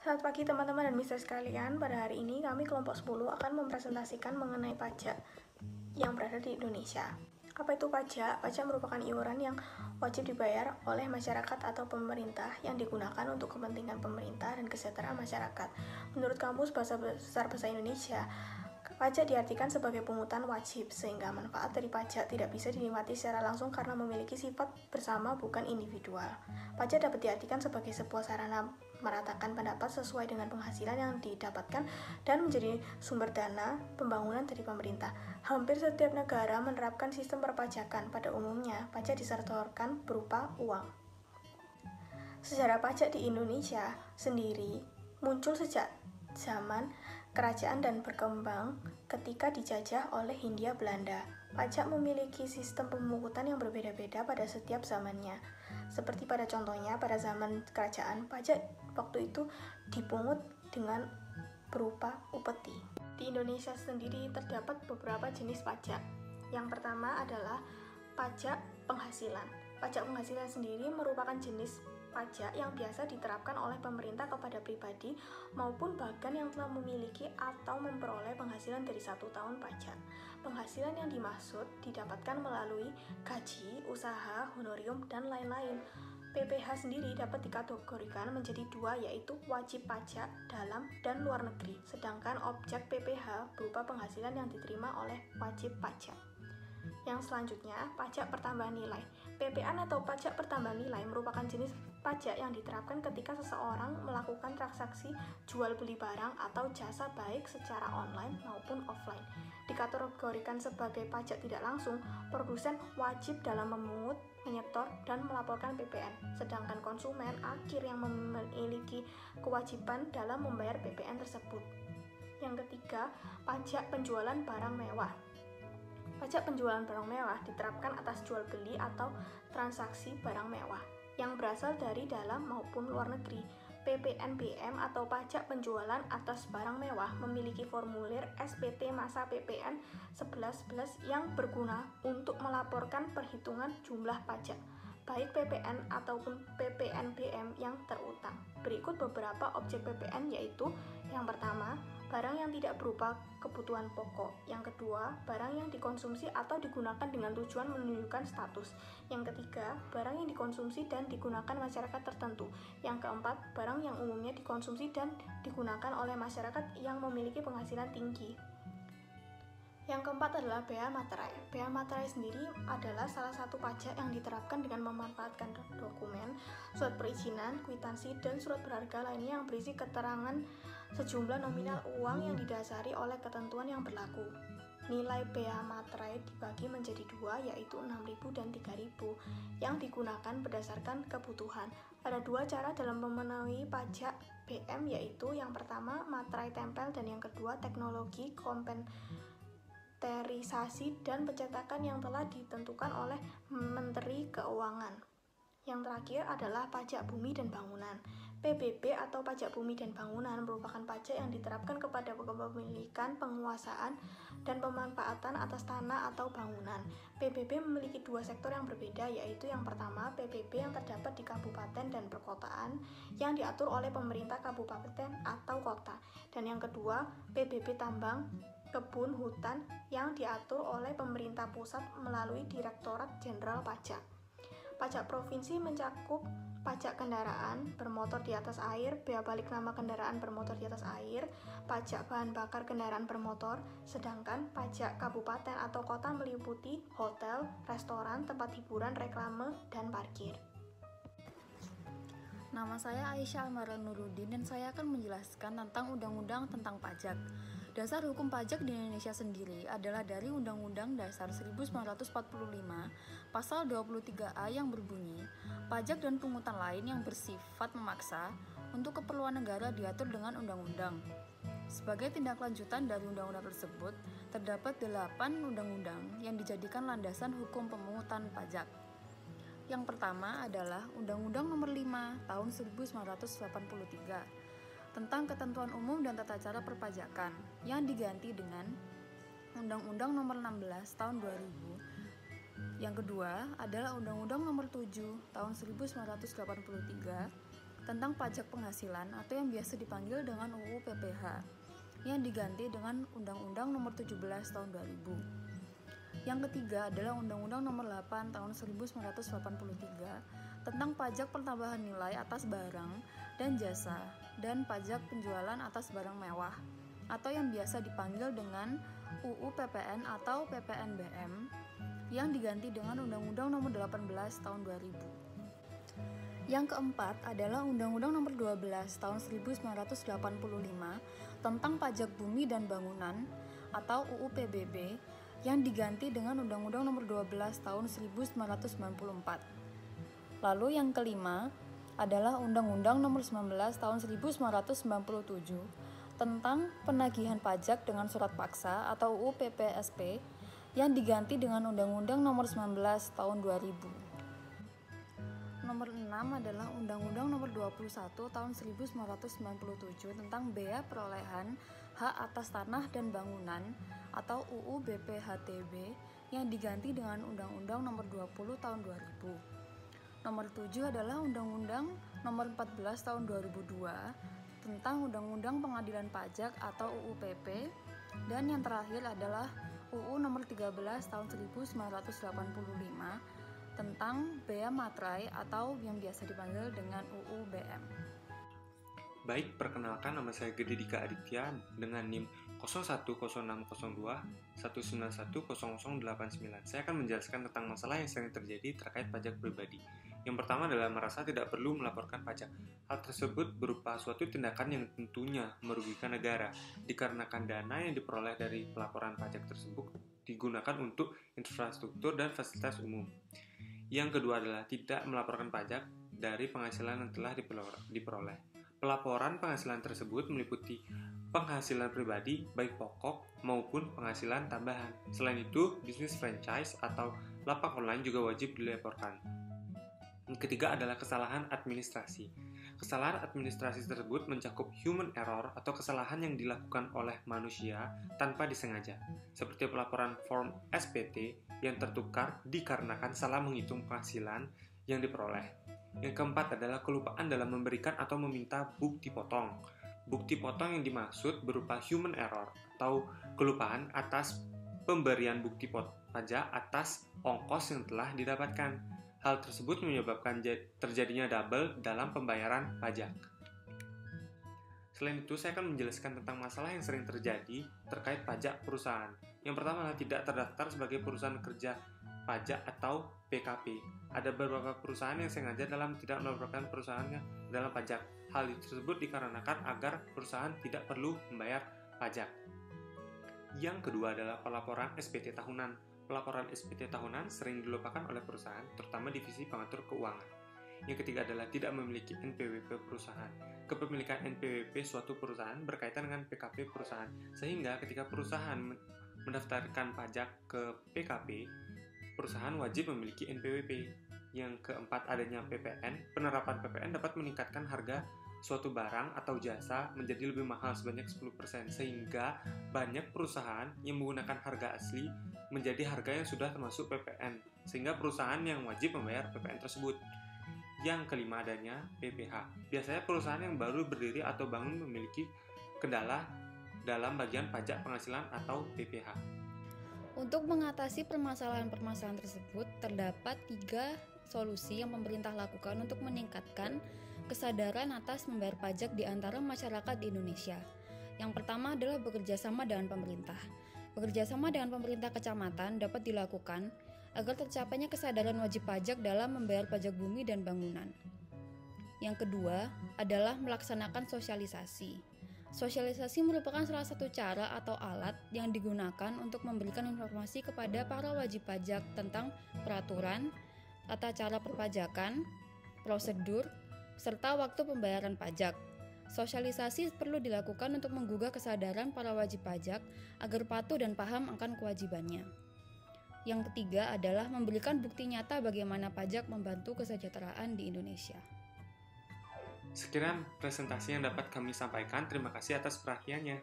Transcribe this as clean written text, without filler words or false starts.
Selamat pagi teman-teman dan mister sekalian. Pada hari ini kami kelompok 10 akan mempresentasikan mengenai pajak yang berada di Indonesia. Apa itu pajak? Pajak merupakan iuran yang wajib dibayar oleh masyarakat atau pemerintah yang digunakan untuk kepentingan pemerintah dan kesejahteraan masyarakat. Menurut Kamus Besar Bahasa Indonesia, pajak diartikan sebagai pungutan wajib, sehingga manfaat dari pajak tidak bisa dinikmati secara langsung karena memiliki sifat bersama bukan individual. Pajak dapat diartikan sebagai sebuah sarana meratakan pendapat sesuai dengan penghasilan yang didapatkan dan menjadi sumber dana pembangunan dari pemerintah. Hampir setiap negara menerapkan sistem perpajakan. Pada umumnya, pajak disetorkan berupa uang. Sejarah pajak di Indonesia sendiri muncul sejak zaman kerajaan dan berkembang ketika dijajah oleh Hindia Belanda. Pajak memiliki sistem pemungutan yang berbeda-beda pada setiap zamannya. Seperti pada contohnya, pada zaman kerajaan, pajak waktu itu dipungut dengan berupa upeti. Di Indonesia sendiri terdapat beberapa jenis pajak. Yang pertama adalah pajak penghasilan. Pajak penghasilan sendiri merupakan jenis pajak yang biasa diterapkan oleh pemerintah kepada pribadi maupun bagan yang telah memiliki atau memperoleh penghasilan dari 1 tahun pajak. Penghasilan yang dimaksud didapatkan melalui gaji, usaha, honorium, dan lain-lain. PPh sendiri dapat dikategorikan menjadi dua, yaitu wajib pajak dalam dan luar negeri, sedangkan objek PPh berupa penghasilan yang diterima oleh wajib pajak. Yang selanjutnya, pajak pertambahan nilai. PPN atau pajak pertambahan nilai merupakan jenis pajak yang diterapkan ketika seseorang melakukan transaksi jual beli barang atau jasa baik secara online maupun offline. Dikategorikan sebagai pajak tidak langsung, produsen wajib dalam memungut, menyetor, dan melaporkan PPN, sedangkan konsumen akhir yang memiliki kewajiban dalam membayar PPN tersebut. Yang ketiga, pajak penjualan barang mewah. Pajak penjualan barang mewah diterapkan atas jual beli atau transaksi barang mewah yang berasal dari dalam maupun luar negeri. PPNBM atau pajak penjualan atas barang mewah memiliki formulir SPT masa PPN 1111 yang berguna untuk melaporkan perhitungan jumlah pajak, baik PPN ataupun PPNBM yang terutang. Berikut beberapa objek PPN, yaitu yang pertama, barang yang tidak berupa kebutuhan pokok. Yang kedua, barang yang dikonsumsi atau digunakan dengan tujuan menunjukkan status. Yang ketiga, barang yang dikonsumsi dan digunakan masyarakat tertentu. Yang keempat, barang yang umumnya dikonsumsi dan digunakan oleh masyarakat yang memiliki penghasilan tinggi. Yang keempat adalah bea materai. Bea materai sendiri adalah salah satu pajak yang diterapkan dengan memanfaatkan dokumen, surat perizinan, kwitansi, dan surat berharga lainnya yang berisi keterangan sejumlah nominal uang yang didasari oleh ketentuan yang berlaku. Nilai bea materai dibagi menjadi dua, yaitu 6.000 dan 3.000, yang digunakan berdasarkan kebutuhan. Ada dua cara dalam memenuhi pajak BM, yaitu yang pertama materai tempel dan yang kedua teknologi komputerisasi dan pencetakan yang telah ditentukan oleh Menteri Keuangan. Yang terakhir adalah pajak bumi dan bangunan. PBB atau pajak bumi dan bangunan merupakan pajak yang diterapkan kepada kepemilikan, penguasaan, dan pemanfaatan atas tanah atau bangunan. PBB memiliki dua sektor yang berbeda, yaitu yang pertama PBB yang terdapat di kabupaten dan perkotaan yang diatur oleh pemerintah kabupaten atau kota, dan yang kedua PBB tambang, kebun, hutan yang diatur oleh pemerintah pusat melalui Direktorat Jenderal Pajak. Pajak provinsi mencakup pajak kendaraan bermotor di atas air, bea balik nama kendaraan bermotor di atas air, pajak bahan bakar kendaraan bermotor, sedangkan pajak kabupaten atau kota meliputi hotel, restoran, tempat hiburan, reklame, dan parkir. Nama saya Aisyah Almara Nuruddin dan saya akan menjelaskan tentang undang-undang tentang pajak. Dasar hukum pajak di Indonesia sendiri adalah dari Undang-Undang Dasar 1945, Pasal 23A yang berbunyi, pajak dan pungutan lain yang bersifat memaksa untuk keperluan negara diatur dengan undang-undang. Sebagai tindak lanjutan dari undang-undang tersebut, terdapat 8 undang-undang yang dijadikan landasan hukum pemungutan pajak. Yang pertama adalah Undang-Undang Nomor 5 Tahun 1983 tentang Ketentuan Umum dan Tata Cara Perpajakan yang diganti dengan Undang-Undang Nomor 16 Tahun 2000. Yang kedua adalah Undang-Undang Nomor 7 Tahun 1983 tentang pajak penghasilan atau yang biasa dipanggil dengan UU PPH yang diganti dengan Undang-Undang Nomor 17 Tahun 2000. Yang ketiga adalah Undang-Undang Nomor 8 Tahun 1983 tentang pajak pertambahan nilai atas barang dan jasa dan pajak penjualan atas barang mewah atau yang biasa dipanggil dengan UU PPN atau PPNBM yang diganti dengan Undang-Undang Nomor 18 Tahun 2000. Yang keempat adalah Undang-Undang Nomor 12 Tahun 1985 tentang pajak bumi dan bangunan atau UU PBB yang diganti dengan Undang-Undang Nomor 12 Tahun 1994. Lalu yang kelima adalah Undang-Undang Nomor 19 Tahun 1997 tentang penagihan pajak dengan surat paksa atau UU PPSP yang diganti dengan Undang-Undang Nomor 19 Tahun 2000. Nomor 6 adalah Undang-Undang Nomor 21 Tahun 1997 tentang bea perolehan hak atas tanah dan bangunan atau UU BPHTB yang diganti dengan Undang-Undang Nomor 20 Tahun 2000. Nomor 7 adalah Undang-Undang Nomor 14 Tahun 2002 tentang Undang-Undang Pengadilan Pajak atau UU PP, dan yang terakhir adalah UU Nomor 13 Tahun 1985 tentang bea materai atau yang biasa dipanggil dengan UU BM. Baik, perkenalkan, nama saya Gede Dika Aditya dengan NIM 01060219100089. Saya akan menjelaskan tentang masalah yang sering terjadi terkait pajak pribadi. Yang pertama adalah merasa tidak perlu melaporkan pajak. Hal tersebut berupa suatu tindakan yang tentunya merugikan negara, dikarenakan dana yang diperoleh dari pelaporan pajak tersebut digunakan untuk infrastruktur dan fasilitas umum. Yang kedua adalah tidak melaporkan pajak dari penghasilan yang telah diperoleh. Pelaporan penghasilan tersebut meliputi penghasilan pribadi, baik pokok maupun penghasilan tambahan. Selain itu, bisnis franchise atau lapak online juga wajib dilaporkan. Yang ketiga adalah kesalahan administrasi. Kesalahan administrasi tersebut mencakup human error atau kesalahan yang dilakukan oleh manusia tanpa disengaja, seperti pelaporan form SPT yang tertukar dikarenakan salah menghitung penghasilan yang diperoleh. Yang keempat adalah kelupaan dalam memberikan atau meminta bukti potong. Bukti potong yang dimaksud berupa human error atau kelupaan atas pemberian bukti pajak atas ongkos yang telah didapatkan. Hal tersebut menyebabkan terjadinya double dalam pembayaran pajak. Selain itu, saya akan menjelaskan tentang masalah yang sering terjadi terkait pajak perusahaan. Yang pertama adalah tidak terdaftar sebagai perusahaan kerja pajak atau PKP. Ada beberapa perusahaan yang sengaja tidak melaporkan perusahaannya dalam pajak. Hal tersebut dikarenakan agar perusahaan tidak perlu membayar pajak. Yang kedua adalah pelaporan SPT tahunan. Pelaporan SPT tahunan sering dilupakan oleh perusahaan, terutama divisi pengatur keuangan. Yang ketiga adalah tidak memiliki NPWP perusahaan. Kepemilikan NPWP suatu perusahaan berkaitan dengan PKP perusahaan, sehingga ketika perusahaan mendaftarkan pajak ke PKP, perusahaan wajib memiliki NPWP. Yang keempat adanya PPN. Penerapan PPN dapat meningkatkan harga suatu barang atau jasa menjadi lebih mahal sebanyak 10%, sehingga banyak perusahaan yang menggunakan harga asli menjadi harga yang sudah termasuk PPN, sehingga perusahaan yang wajib membayar PPN tersebut. Yang kelima adanya PPH. Biasanya perusahaan yang baru berdiri atau bangun memiliki kendala dalam bagian pajak penghasilan atau PPH. Untuk mengatasi permasalahan-permasalahan tersebut, terdapat 3 solusi yang pemerintah lakukan untuk meningkatkan kesadaran atas membayar pajak di antara masyarakat di Indonesia. Yang pertama adalah bekerja sama dengan pemerintah. Bekerja sama dengan pemerintah kecamatan dapat dilakukan agar tercapainya kesadaran wajib pajak dalam membayar pajak bumi dan bangunan. Yang kedua adalah melaksanakan sosialisasi. Sosialisasi merupakan salah satu cara atau alat yang digunakan untuk memberikan informasi kepada para wajib pajak tentang peraturan, tata cara perpajakan, prosedur, serta waktu pembayaran pajak. Sosialisasi perlu dilakukan untuk menggugah kesadaran para wajib pajak agar patuh dan paham akan kewajibannya. Yang ketiga adalah memberikan bukti nyata bagaimana pajak membantu kesejahteraan di Indonesia. Sekian presentasi yang dapat kami sampaikan. Terima kasih atas perhatiannya.